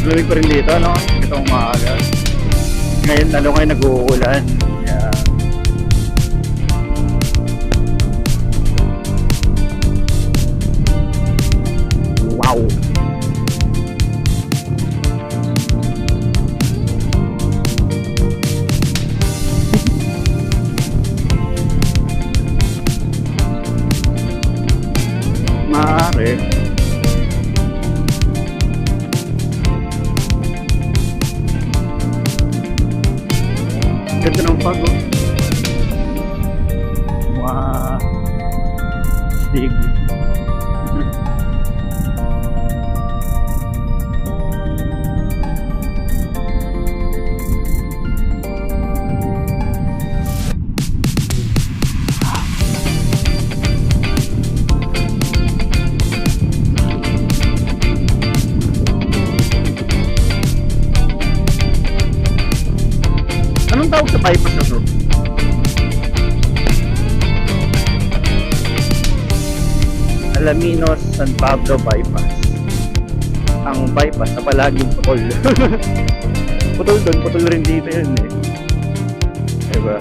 lamig pa rin dito, no? Itong maaga. Ngayon, lalo ngayon nag-uulan. Kaya, wow! Maaari. Ganda ng pag, oh. Wow. Stig. Anong tawag sa bypass na to? Alaminos San Pablo Bypass. Ang bypass na palaging putol. Putol doon, putol rin dito yun eh. Diba?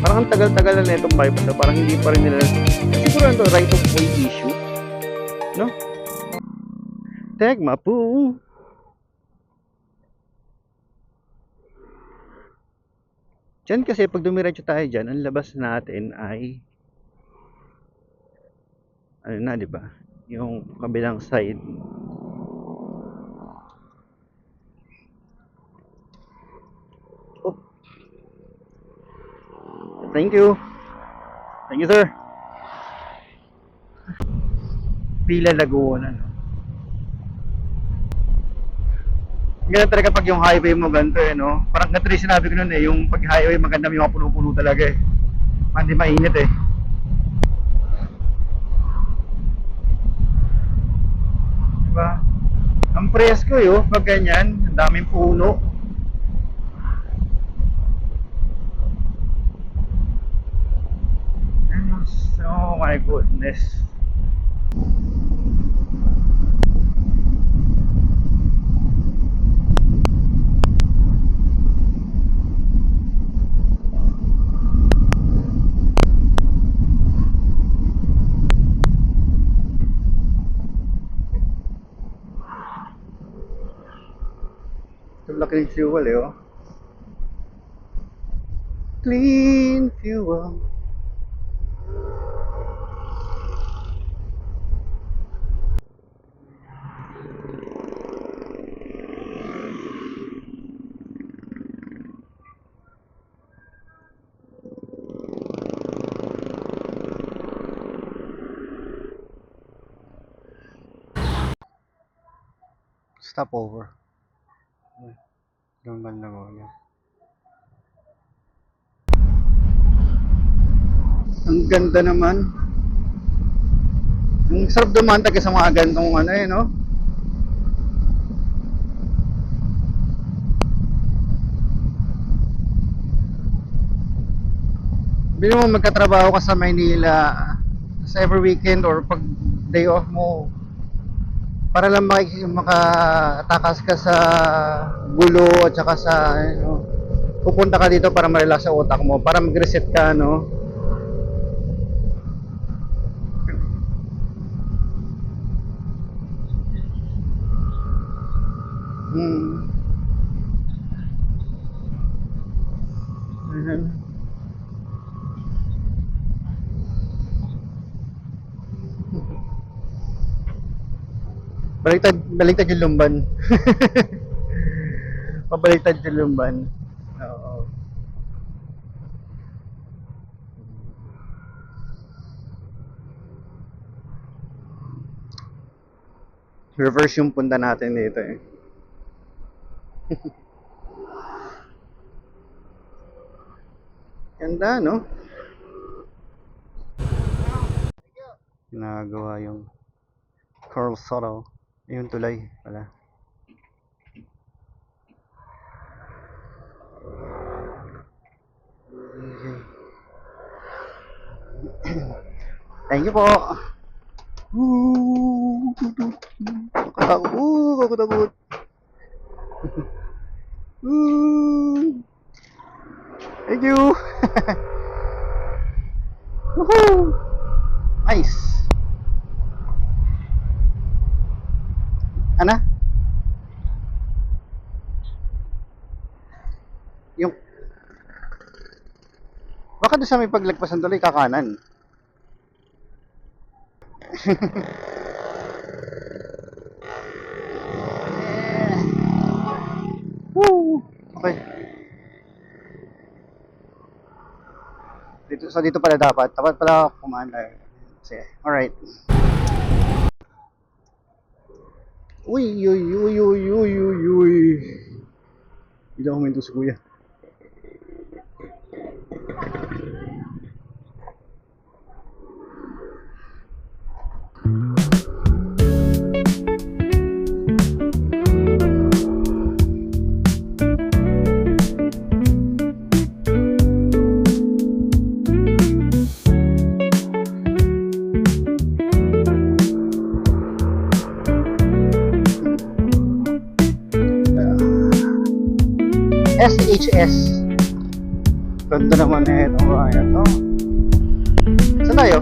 Parang ang tagal-tagal na itong bypass na parang hindi pa rin nila. Siguro ito right of way issue. No? Tegma po. Diyan kasi pag dumiretso tayo dyan, ang labas natin ay ano na, di ba? Yung kabilang side. Oh. Thank you. Thank you, sir. Pila Laguna, no? Ganun talaga pag yung highway mo ganito eh, no? Parang ganito rin sinabi ko nun eh, yung pag highway maganda may mga puno-puno talaga eh. Hindi mainit eh. Diba? Ang presko eh, oh, pag ganyan, ang daming puno. Oh my goodness. Ang laki ng fuel eh, oh. Clean fuel. Stopover. Yung banda ko niya. Ang ganda naman. Ang sarap dumaan taga sa mga gantong ano eh, no? Bili mo magkatrabaho ka sa Maynila sa every weekend or pag day off mo para lang makatakas ka sa gulo at saka sa ano, pupunta ka dito para ma-relax sa utak mo, para mag-reset ka, no? Hmm. Baliktad yung lumban. Pabaliktad yung lumban. Oo. Reverse yung punta natin dito eh. Ganda, no? Ginagawa yung Carl Soto. Yung tulay pala. Okay. Thank you po. Katakot. Thank you. Woohoo! Nice. Ano? Yung baka doon sa may paglagpasan tuloy kakanan. Woo! Okay. Dito pala dapat. Dapat pala kumanda. Sige. Alright. Uy. Hindi ako huminto si kuya. SHS. Ganda naman eh. Ito ba? Ito. Saan tayo?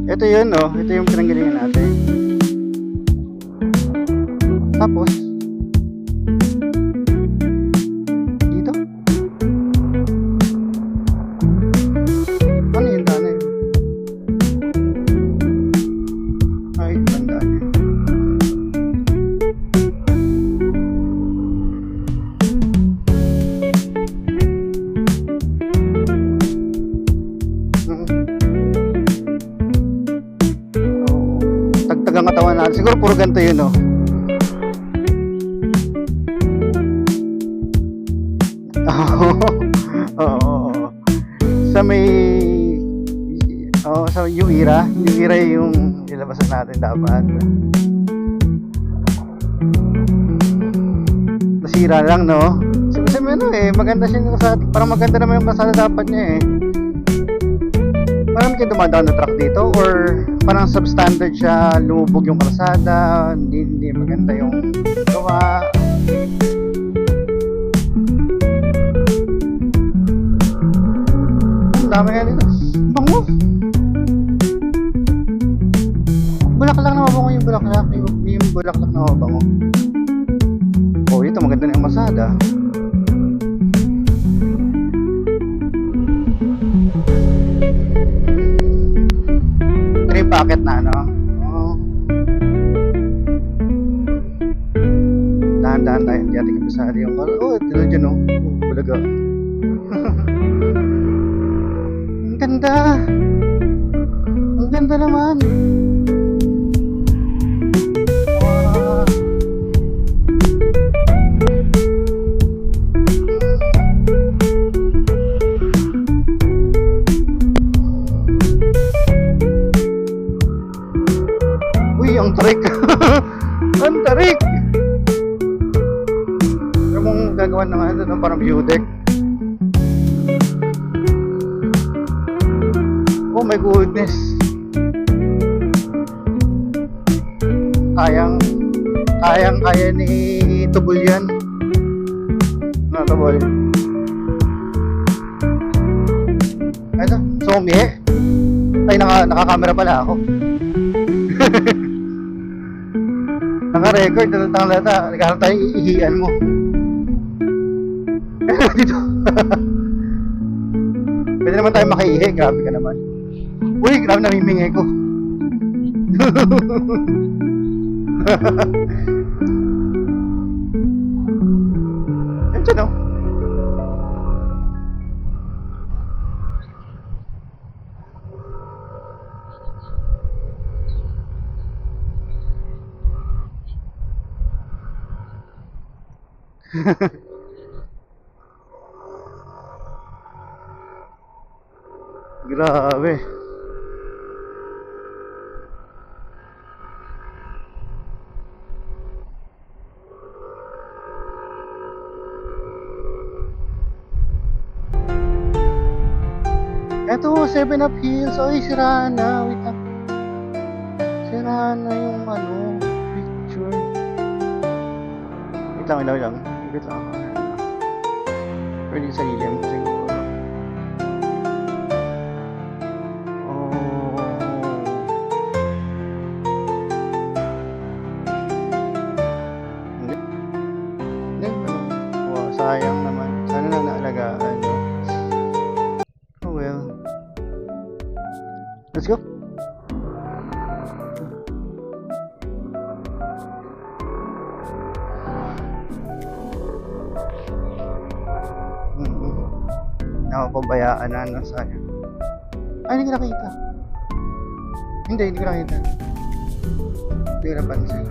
Ito yun, oh. Ito yung pinanggalingan natin. Tapos, dito? Ano yung daan na yun? Ay, ang daan yun. Tagtag ang katawan natin. Siguro puro ganito yun, oh. Oo. Sa may sa Uira yung ilabasan natin dapat. Nasira lang, no? Kasi ano eh, maganda siya yung kasada. Parang maganda naman yung kasada dapat niya eh. Parang kayo dumadaan na truck dito or parang substandard siya, lumubog yung kalsada, hindi maganda yung gawa. Ang dami nga dito. Bango! Bulaklak na mabango yung bulaklak. Yung bulaklak na mabango. Oh, ito maganda na yung kalsada. Packet na ano. Oh. Dahan-dahan tayo. Hindi ating kabisari yung oh, tilo dyan oh. Bulaga. Ang ganda. Ang ganda naman. Ang tarik. Ang tarik. Pero mong gagawa ng ano, parang view deck. Oh my goodness. Kaya ni Tubol yan. Ano Tubol? Ano? Somi eh. Ay, nakakamera pala ako. Naka-record, tatang lata. Nagkaroon tayo ihihian mo. Dito. Pwede naman tayo makaihi. Grabe ka naman. Uy, grabe namimingi ko. Yan siya, no? Grabe. Eto, 7 Up Hills. Oy, sira na. Wait lang. Sira na yung ano, picture. Wait lang. Wait lang. Pwede sa lilim siguro. Oh. Hindi. Hindi, ano. Wow, sayang naman. Sana na naalagaan, no? Oh well. Let's go. Nakapabayaan na, no? Sayang. Ay, hindi ko nakita. Hindi ko nakita. Hindi ko napansin.